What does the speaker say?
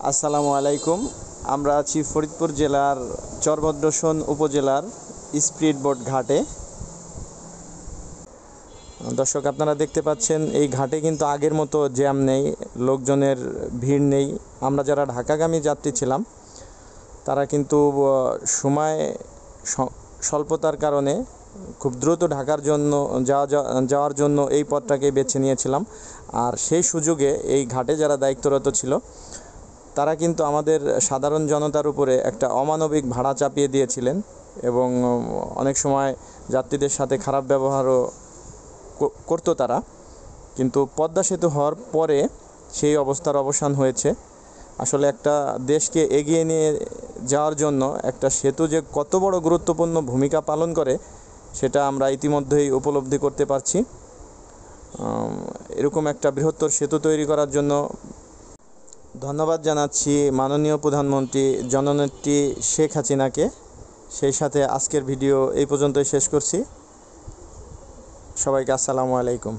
আসসালামু আলাইকুম। আমরা আছি ফরিদপুর জেলার চরভদ্রশোন উপজেলার স্পিড বোট ঘাটে। দর্শক, আপনারা দেখতে পাচ্ছেন এই ঘাটে কিন্তু আগের মতো জ্যাম নেই, লোকজনের ভিড় নেই। আমরা যারা ঢাকাগামী যাত্রী ছিলাম তারা কিন্তু সময় স্বল্পতার কারণে খুব দ্রুত ঢাকার জন্য যাওয়ার জন্য এই পথটাকে বেছে নিয়েছিলাম। আর সেই সুযোগে এই ঘাটে যারা দায়িত্বরত ছিল তারা কিন্তু আমাদের সাধারণ জনতার উপরে একটা অমানবিক ভাড়া চাপিয়ে দিয়েছিলেন এবং অনেক সময় যাত্রীদের সাথে খারাপ ব্যবহারও করতো তারা। কিন্তু পদ্মা সেতু হওয়ার পরে সেই অবস্থার অবসান হয়েছে। আসলে একটা দেশকে এগিয়ে নিয়ে যাওয়ার জন্য একটা সেতু যে কত বড় গুরুত্বপূর্ণ ভূমিকা পালন করে সেটা আমরা ইতিমধ্যেই উপলব্ধি করতে পারছি। এরকম একটা বৃহত্তর সেতু তৈরি করার জন্য ধন্যবাদ জানাচ্ছি মাননীয় প্রধানমন্ত্রী জননেত্রী শেখ হাসিনাকে। সেই সাথে আজকের ভিডিও এই পর্যন্তই শেষ করছি। সবাইকে আসসালামু আলাইকুম।